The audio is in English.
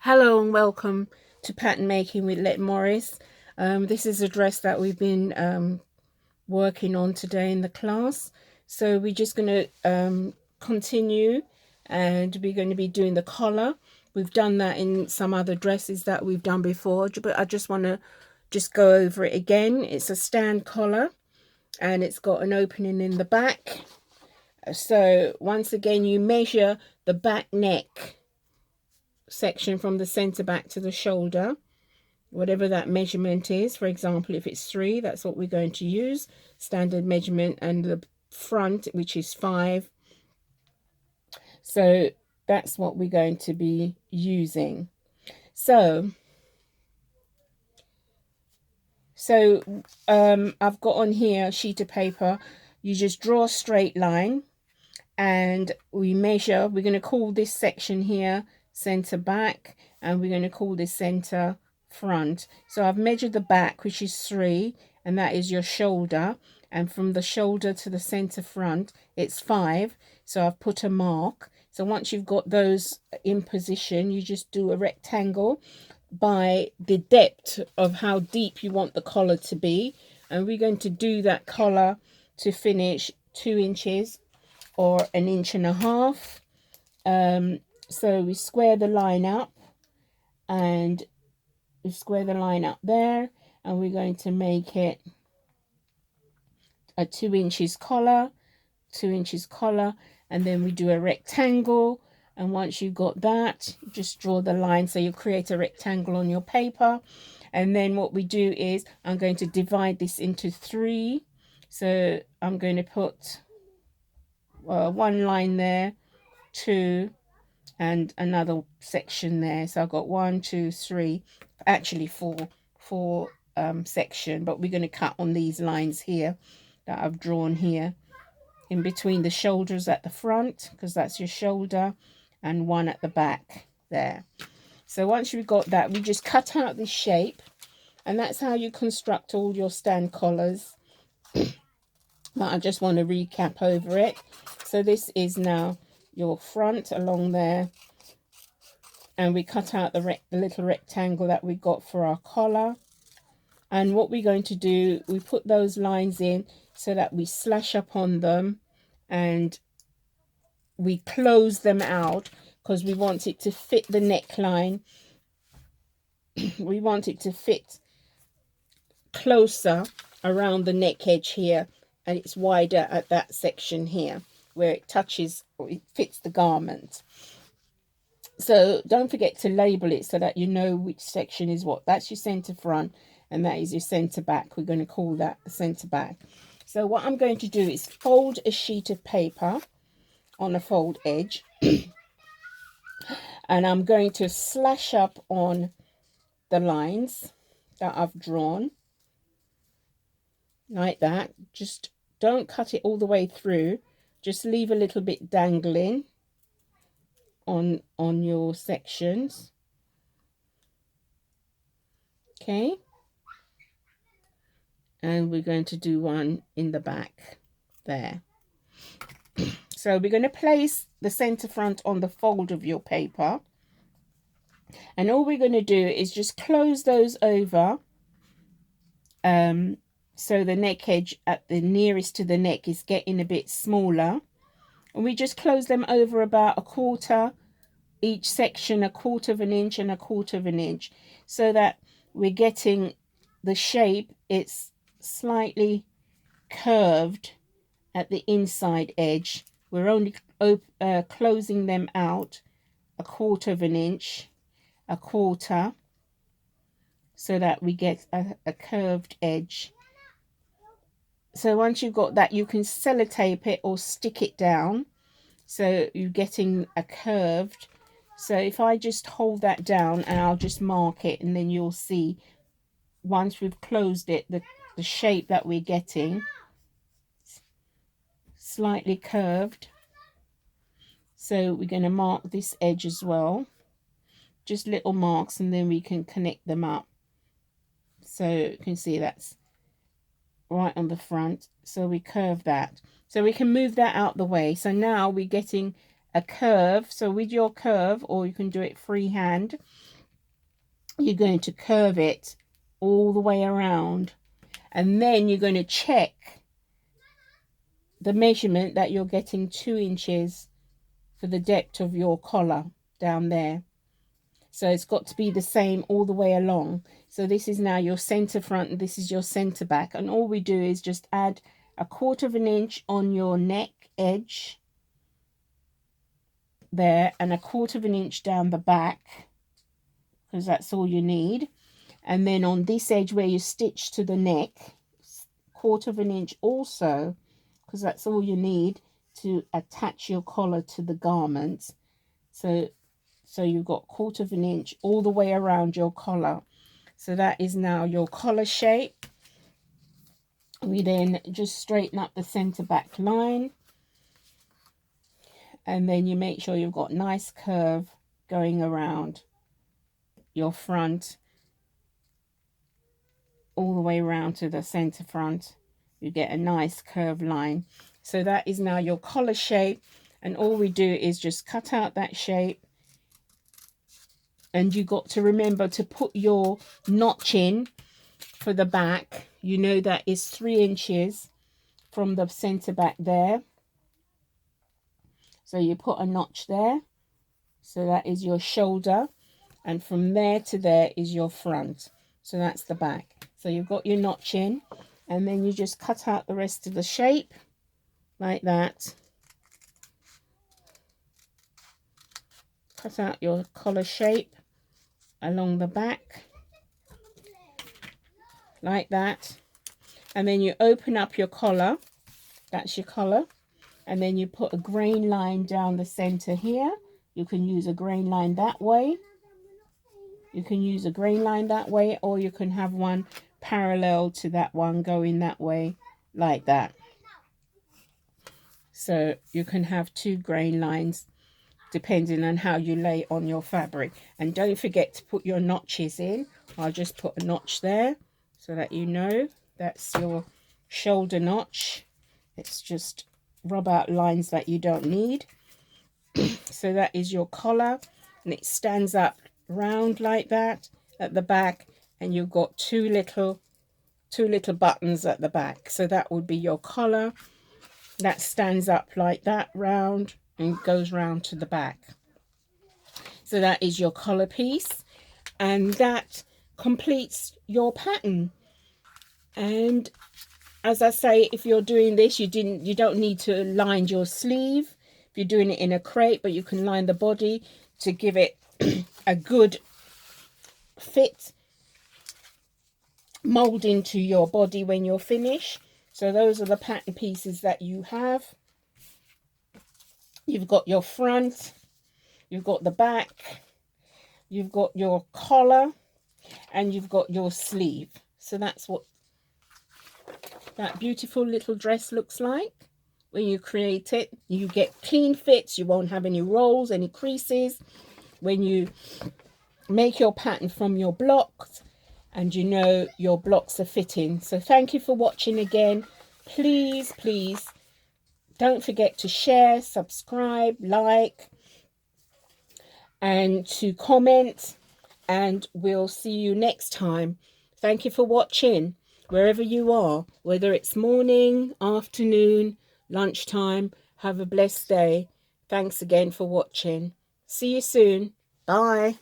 Hello and welcome to Pattern Making with Let Morris. This is a dress that we've been working on today in the class. So we're just going to continue, and we're going to be doing the collar. We've done that in some other dresses that we've done before, but I just want to go over it again. It's a stand collar and it's got an opening in the back. So once again, you measure the back neck section from the center back to the shoulder, whatever that measurement is. For example, if it's 3, that's what we're going to use, standard measurement, and the front, which is 5. So that's what we're going to be using. So I've got on here a sheet of paper. You just draw a straight line and we measure. We're going to call this section here center back, and we're going to call this center front. So I've measured the back, which is 3, and that is your shoulder, and from the shoulder to the center front it's 5. So I've put a mark. So once you've got those in position, you just do a rectangle by the depth of how deep you want the collar to be, and we're going to do that collar to finish 2 inches or 1.5 inches. So we square the line up, and we square the line up there, and we're going to make it a 2 inches collar, 2 inches collar, and then we do a rectangle. And once you've got that, just draw the line. So you create a rectangle on your paper, and then what we do is I'm going to divide this into 3. So I'm going to put one line there, 2, and another section there. So I've got 1, 2, 3, actually 4 section, but we're going to cut on these lines here that I've drawn here in between the shoulders at the front, because that's your shoulder, and 1 at the back there. So once you've got that, we just cut out this shape, and that's how you construct all your stand collars. But I just want to recap over it. So this is now your front along there, and we cut out the little rectangle that we got for our collar. And what we're going to do, we put those lines in so that we slash up on them, and we close them out because we want it to fit the neckline. We want it to fit closer around the neck edge here, and it's wider at that section here where it touches, or it fits the garment. So don't forget to label it so that you know which section is what. That's your center front, and that is your center back. We're going to call that the center back. So what I'm going to do is fold a sheet of paper on a fold edge, and I'm going to slash up on the lines that I've drawn like that. Just don't cut it all the way through, just leave a little bit dangling on your sections. Okay, and we're going to do one in the back there. So we're going to place the center front on the fold of your paper, and all we're going to do is just close those over, so the neck edge at the nearest to the neck is getting a bit smaller, and we just close them over about 1/4, each section 1/4 inch and 1/4 inch, so that we're getting the shape. It's slightly curved at the inside edge. We're only closing them out 1/4 inch, 1/4, so that we get a curved edge. So once you've got that, you can sellotape it or stick it down, so you're getting a curved. So if I just hold that down, and I'll just mark it, and then you'll see once we've closed it, the shape that we're getting, slightly curved. So we're going to mark this edge as well, just little marks, and then we can connect them up. So you can see that's right on the front. So we curve that, so we can move that out the way. So now we're getting a curve. So with your curve, or you can do it freehand, you're going to curve it all the way around, and then you're going to check the measurement that you're getting 2 inches for the depth of your collar down there. So it's got to be the same all the way along. So this is now your center front and this is your center back, and all we do is just add 1/4 of an inch on your neck edge there and 1/4 of an inch down the back, because that's all you need. And then on this edge where you stitch to the neck, 1/4 of an inch also, because that's all you need to attach your collar to the garment. So you've got 1/4 of an inch all the way around your collar. So that is now your collar shape. We then just straighten up the center back line, and then you make sure you've got nice curve going around your front all the way around to the center front. You get a nice curved line. So that is now your collar shape, and all we do is just cut out that shape. And you got to remember to put your notch in for the back. You know that is 3 inches from the center back there. So you put a notch there. So that is your shoulder. And from there to there is your front. So that's the back. So you've got your notch in. And then you just cut out the rest of the shape like that. Cut out your collar shape along the back like that, and then you open up your collar. That's your collar, and then you put a grain line down the center here. You can use a grain line that way, you can use a grain line that way, or you can have one parallel to that one going that way like that. So you can have 2 grain lines depending on how you lay on your fabric. And don't forget to put your notches in. I'll just put a notch there so that you know that's your shoulder notch. It's just rub out lines that you don't need. So that is your collar, and it stands up round like that at the back, and you've got two little buttons at the back. So that would be your collar. That stands up like that round and goes round to the back. So that is your collar piece, and that completes your pattern. And as I say, if you're doing this, you don't need to line your sleeve if you're doing it in a crepe, but you can line the body to give it a good fit mold into your body when you're finished. So those are the pattern pieces that you have. You've got your front, you've got the back, you've got your collar, and you've got your sleeve. So that's what that beautiful little dress looks like when you create it. You get clean fits, you won't have any rolls, any creases when you make your pattern from your blocks, and you know your blocks are fitting. So thank you for watching again. Please don't forget to share, subscribe, like, and to comment, and we'll see you next time. Thank you for watching, wherever you are, whether it's morning, afternoon, lunchtime. Have a blessed day. Thanks again for watching. See you soon. Bye.